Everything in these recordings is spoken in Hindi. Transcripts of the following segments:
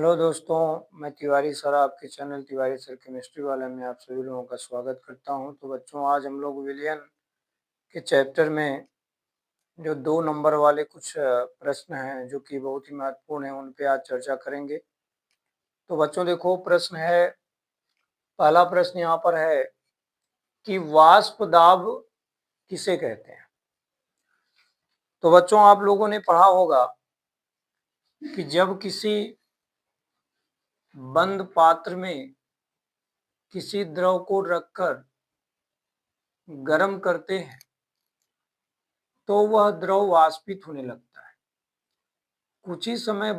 हेलो दोस्तों, मैं तिवारी सर आपके चैनल तिवारी सर केमिस्ट्री वाले में आप सभी लोगों का स्वागत करता हूं। तो बच्चों, आज हम लोग विलियन के चैप्टर में जो 2 नंबर वाले कुछ प्रश्न हैं जो कि बहुत ही महत्वपूर्ण हैं, उन पे आज चर्चा करेंगे। तो बच्चों देखो, प्रश्न है, पहला प्रश्न यहाँ पर है कि वाष्प दाब किसे कहते हैं। तो बच्चों, आप लोगों ने पढ़ा होगा कि जब किसी बंद पात्र में किसी द्रव को रखकर गर्म करते हैं तो वह द्रव वाष्पित होने लगता है। कुछ ही समय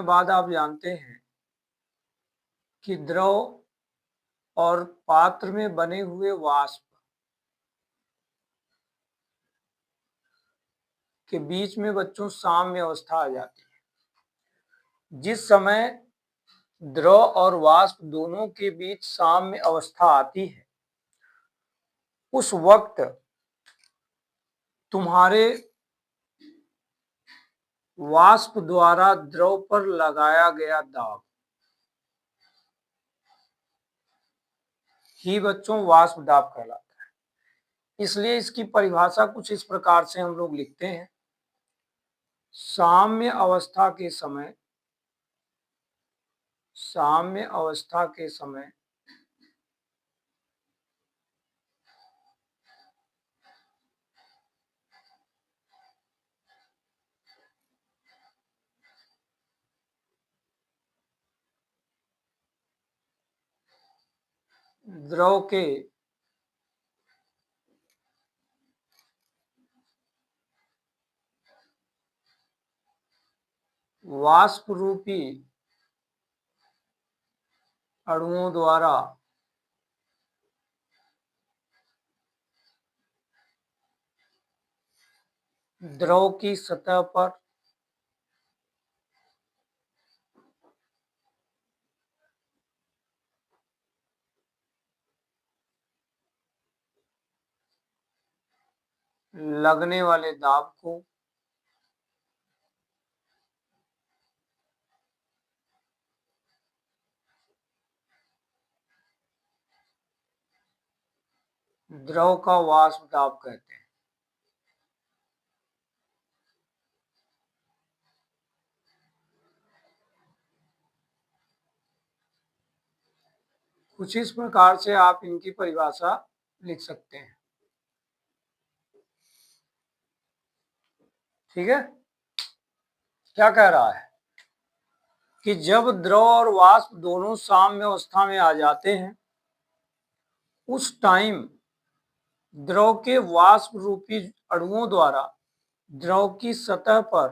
बाद आप जानते हैं कि द्रव और पात्र में बने हुए वाष्प के बीच में बच्चों साम्य अवस्था आ जाती है। जिस समय द्रव और वाष्प दोनों के बीच साम्य अवस्था आती है, उस वक्त तुम्हारे वाष्प द्वारा द्रव पर लगाया गया दाब ही बच्चों वाष्प दाब कहलाता है। इसलिए इसकी परिभाषा कुछ इस प्रकार से हम लोग लिखते हैं। साम्य अवस्था के समय द्रव के वाष्प रूपी अणुओं द्वारा द्रव की सतह पर लगने वाले दाब को द्रव का वाष्प दाब कहते हैं। कुछ इस प्रकार से आप इनकी परिभाषा लिख सकते हैं। ठीक है, क्या कह रहा है कि जब द्रव और वाष्प दोनों साम्य अवस्था में आ जाते हैं, उस टाइम द्रव के वाष्प रूपी अणुओं द्वारा द्रव की सतह पर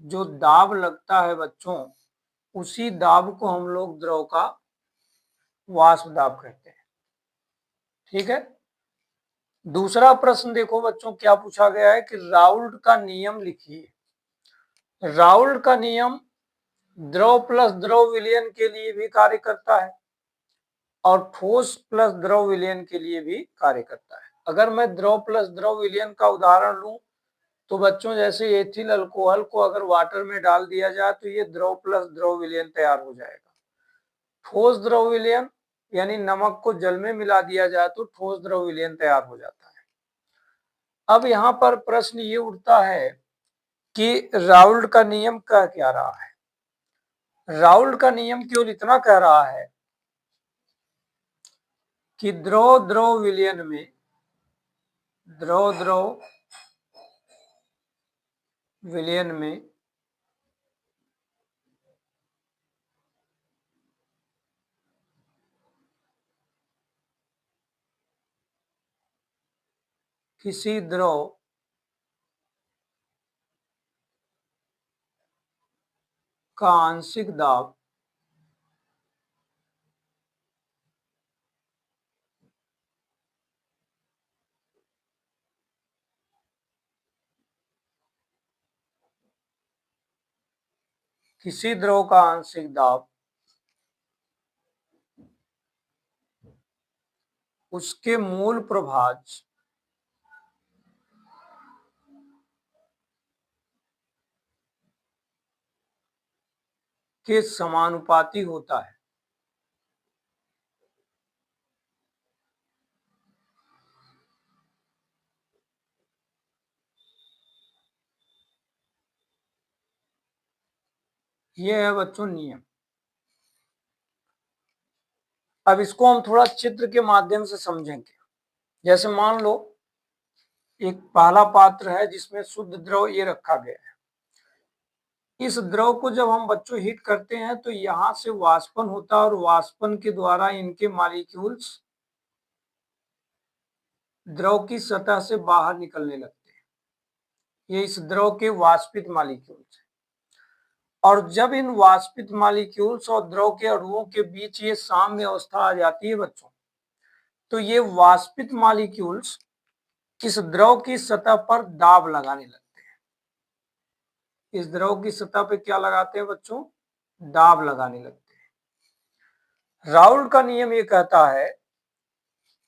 जो दाब लगता है बच्चों, उसी दाब को हम लोग द्रव का वाष्प दाब कहते हैं। ठीक है, दूसरा प्रश्न देखो बच्चों, क्या पूछा गया है कि राउल्ट का नियम लिखिए। राउल्ट का नियम द्रव प्लस द्रव विलयन के लिए भी कार्य करता है और ठोस प्लस द्रव विलयन के लिए भी कार्य करता है। अगर मैं द्रव प्लस द्रव विलयन का उदाहरण लूं तो बच्चों, जैसे एथिल अल्कोहल को अगर वाटर में डाल दिया जाए तो ये द्रव प्लस द्रव विलयन तैयार हो जाएगा। ठोस द्रव विलयन यानी नमक को जल में मिला दिया जाए तो ठोस द्रव विलयन तैयार हो जाता है। अब यहाँ पर प्रश्न ये उठता है कि राउल्ट का नियम कह क्या रहा है। राउल्ट का नियम केवल इतना कह रहा है कि द्रव द्रव विलयन में किसी द्रव का आंशिक दाब उसके मूल प्रभाज के समानुपाती होता है। ये है बच्चों नियम। अब इसको हम थोड़ा चित्र के माध्यम से समझेंगे। जैसे मान लो एक पहला पात्र है जिसमें शुद्ध द्रव ये रखा गया है। इस द्रव को जब हम बच्चों हीट करते हैं तो यहां से वाष्पन होता है और वाष्पन के द्वारा इनके मॉलिक्यूल्स द्रव की सतह से बाहर निकलने लगते हैं। ये इस द्रव के वाष्पित मॉलिक्यूल्स हैं। और जब इन वाष्पित मॉलिक्यूल्स और द्रव के अणुओं के बीच ये साम्य अवस्था आ जाती है बच्चों, तो ये वाष्पित मॉलिक्यूल्स इस द्रव की सतह पर दाब लगाने लगते हैं। इस द्रव की सतह पे क्या लगाते हैं बच्चों? दाब लगाने लगते हैं। राउल्ट का नियम ये कहता है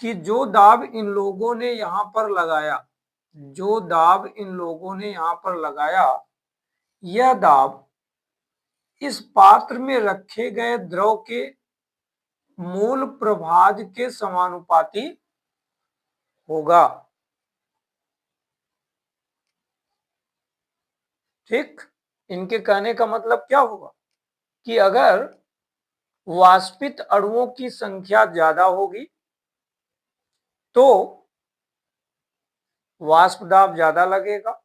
कि जो दाब इन लोगों ने यहां पर लगाया, जो दाब इन लोगों ने यहां पर लगाया, यह दाब इस पात्र में रखे गए द्रव के मूल प्रभाज के समानुपाती होगा। ठीक, इनके कहने का मतलब क्या होगा कि अगर वाष्पित अणुओं की संख्या ज्यादा होगी तो वाष्प दाब ज्यादा लगेगा,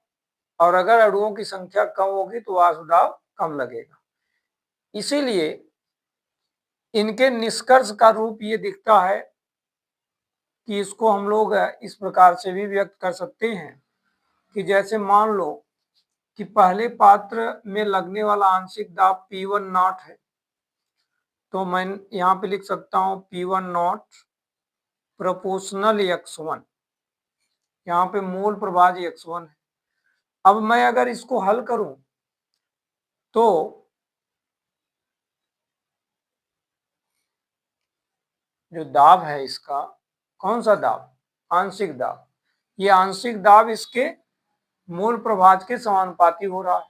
और अगर अणुओं की संख्या कम होगी तो वाष्प दाब कम लगेगा। इसीलिए इनके निष्कर्ष का रूप ये दिखता है कि इसको हम लोग इस प्रकार से भी व्यक्त कर सकते हैं कि जैसे मान लो कि पहले पात्र में लगने वाला आंशिक दाब P1 नॉट है, तो मैं यहाँ पे लिख सकता हूँ P1 नॉट प्रोपोर्शनल x1। यहाँ पे मूल प्रभाज x1 है। अब मैं अगर इसको हल करूं तो जो दाब है इसका, कौन सा दाब? आंशिक दाब। ये आंशिक दाब इसके मूल प्रभाज के समानुपाती हो रहा है।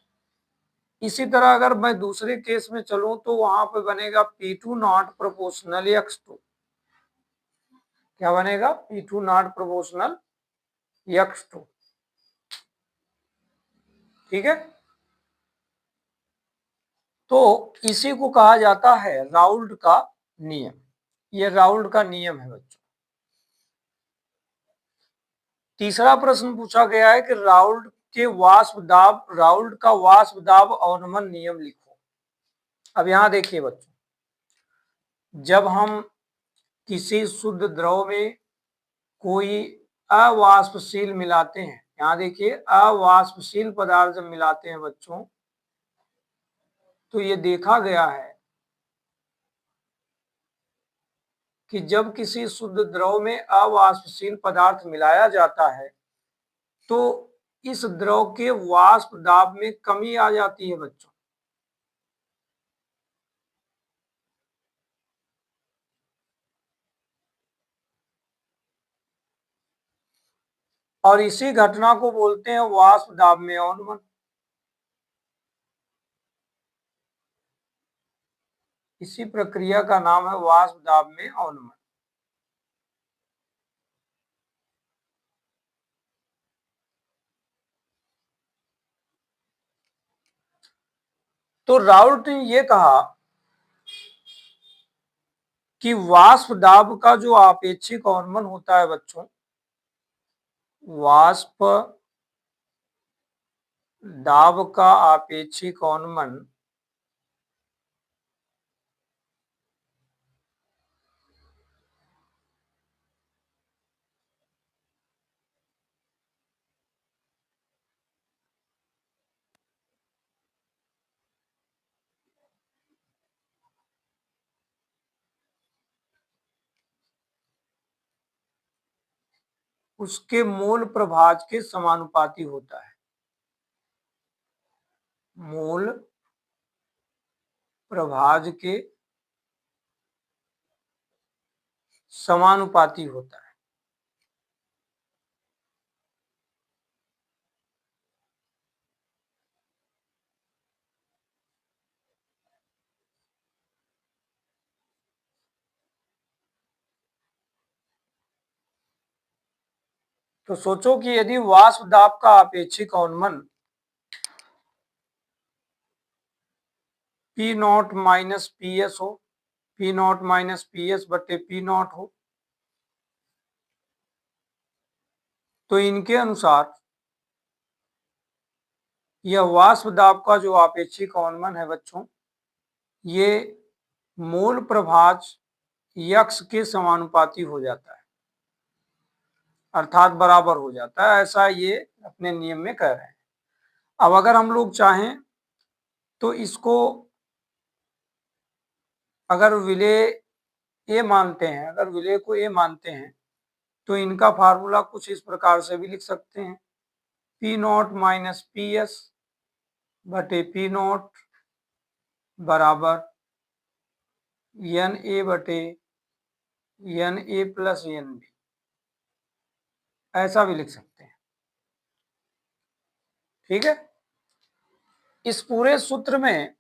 इसी तरह अगर मैं दूसरे केस में चलूं तो वहां पे बनेगा P2 नॉट प्रोपोर्शनल x2। क्या बनेगा? P2 not proportional x2। ठीक है, तो इसी को कहा जाता है राउल्ट का नियम। ये राउल्ट का नियम है बच्चों। तीसरा प्रश्न पूछा गया है कि राउल्ट का वाष्प दाब अवनमन नियम लिखो। अब यहां देखिए बच्चों, जब हम किसी शुद्ध द्रव में कोई अवाष्पशील मिलाते हैं, यहां देखिए अवाष्पशील पदार्थ जब मिलाते हैं बच्चों, तो ये देखा गया है कि जब किसी शुद्ध द्रव में अवाष्पशील पदार्थ मिलाया जाता है तो इस द्रव के वाष्प दाब में कमी आ जाती है बच्चों। और इसी घटना को बोलते हैं वाष्प दाब में अवनमन। इसी प्रक्रिया का नाम है वाष्प दाब में अवनमन। तो राउल्ट ने यह कहा कि वाष्प दाब का जो आपेक्षिक अवनमन होता है बच्चों, वाष्प दाब का आपेक्षिक अवनमन उसके मूल प्रभाज के समानुपाती होता है। मूल प्रभाज के समानुपाती होता है। तो सोचो कि यदि वाष्प दाब का आपेक्षिक अवनमन P not minus P S हो, P not minus P S बटे पी नॉट हो, तो इनके अनुसार यह वाष्प दाब का जो आपेक्षिक अवनमन है बच्चों, ये मोल प्रभाज यक्स के समानुपाती हो जाता है, अर्थात बराबर हो जाता है, ऐसा ये अपने नियम में कह रहे हैं। अब अगर हम लोग चाहें तो इसको अगर विलेय ए मानते हैं, अगर विलेय को ए मानते हैं तो इनका फार्मूला कुछ इस प्रकार से भी लिख सकते हैं, P not minus P S बटे पी नॉट बराबर एन ए बटे N A plus N B, ऐसा भी लिख सकते हैं। ठीक है, इस पूरे सूत्र में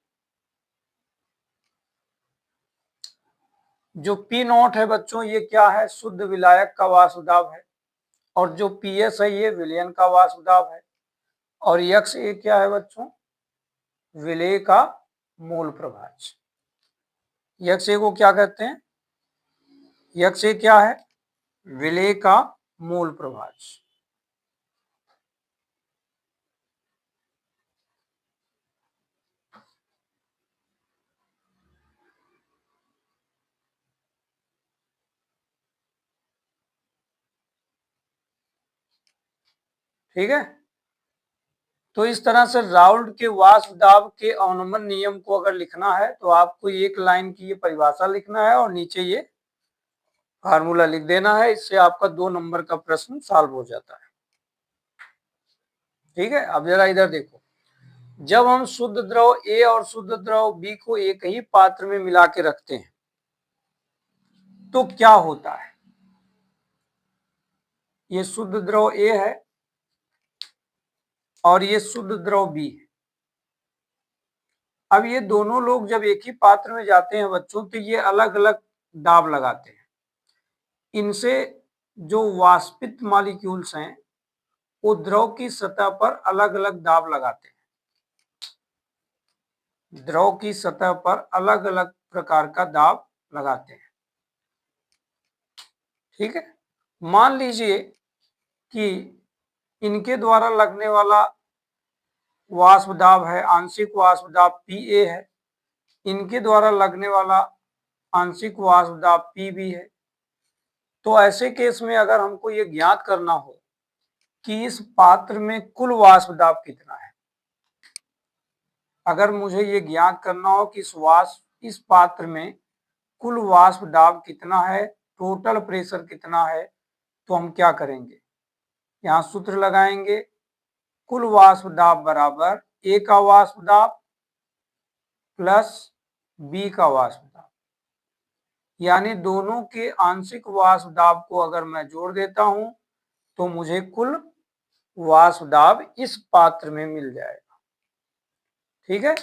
जो पी नॉट है बच्चों, ये क्या है, शुद्ध विलायक का वाष्प दाब है, और जो पी एस है ये विलयन का वाष्प दाब है, और यक्स ए क्या है बच्चों, विलेय का मूल प्रभाज। यक्स ए को क्या कहते हैं, यक्स ए क्या है, विलेय का मूल प्रभाज। ठीक है, तो इस तरह से राउल्ट के वाष्प दाब के अवनमन नियम को अगर लिखना है तो आपको एक लाइन की ये परिभाषा लिखना है और नीचे ये फार्मूला लिख देना है, इससे आपका 2 नंबर का प्रश्न सॉल्व हो जाता है। ठीक है, अब जरा इधर देखो, जब हम शुद्ध द्रव ए और शुद्ध द्रव बी को एक ही पात्र में मिला के रखते हैं तो क्या होता है, ये शुद्ध द्रव ए है और ये शुद्ध द्रव बी है। अब ये दोनों लोग जब एक ही पात्र में जाते हैं बच्चों तो ये अलग अलग दाब लगाते हैं, इनसे जो वाष्पित मॉलिक्यूल्स हैं वो द्रव की सतह पर अलग अलग दाब लगाते हैं, द्रव की सतह पर अलग अलग प्रकार का दाब लगाते हैं। ठीक है, मान लीजिए कि इनके द्वारा लगने वाला वाष्प दाब है, आंशिक वाष्प दाब पी ए है, इनके द्वारा लगने वाला आंशिक वाष्प दाब पी बी है। तो ऐसे केस में अगर हमको ये ज्ञात करना हो कि इस पात्र में कुल वाष्प दाब कितना है, अगर मुझे ये ज्ञात करना हो कि इस पात्र में कुल वाष्प दाब कितना है, टोटल प्रेशर कितना है, तो हम क्या करेंगे, यहाँ सूत्र लगाएंगे, कुल वाष्प दाब बराबर ए का वाष्प दाब प्लस बी का वाष्प दाब, यानी दोनों के आंशिक वाष्प दाब को अगर मैं जोड़ देता हूं तो मुझे कुल वाष्प दाब इस पात्र में मिल जाएगा। ठीक है,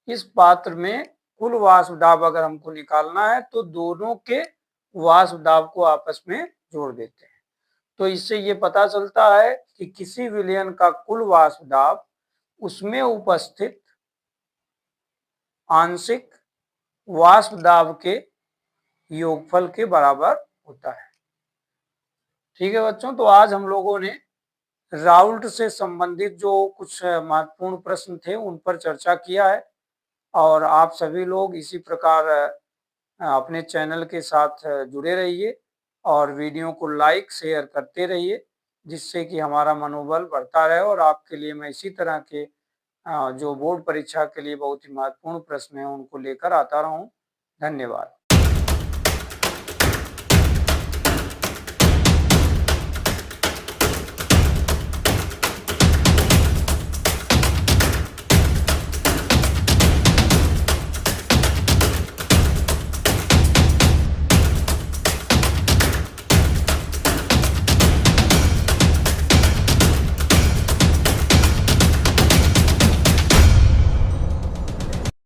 इस पात्र में कुल वाष्प दाब अगर हमको निकालना है तो दोनों के वाष्प दाब को आपस में जोड़ देते हैं, तो इससे ये पता चलता है कि किसी विलयन का कुल वाष्प दाब उसमें उपस्थित आंशिक वाष्प दाब के योगफल के बराबर होता है। ठीक है बच्चों, तो आज हम लोगों ने राउल्ट से संबंधित जो कुछ महत्वपूर्ण प्रश्न थे उन पर चर्चा किया है, और आप सभी लोग इसी प्रकार अपने चैनल के साथ जुड़े रहिए और वीडियो को लाइक शेयर करते रहिए, जिससे कि हमारा मनोबल बढ़ता रहे और आपके लिए मैं इसी तरह के जो बोर्ड परीक्षा के लिए बहुत ही महत्वपूर्ण प्रश्न हैं उनको लेकर आता रहूं। धन्यवाद।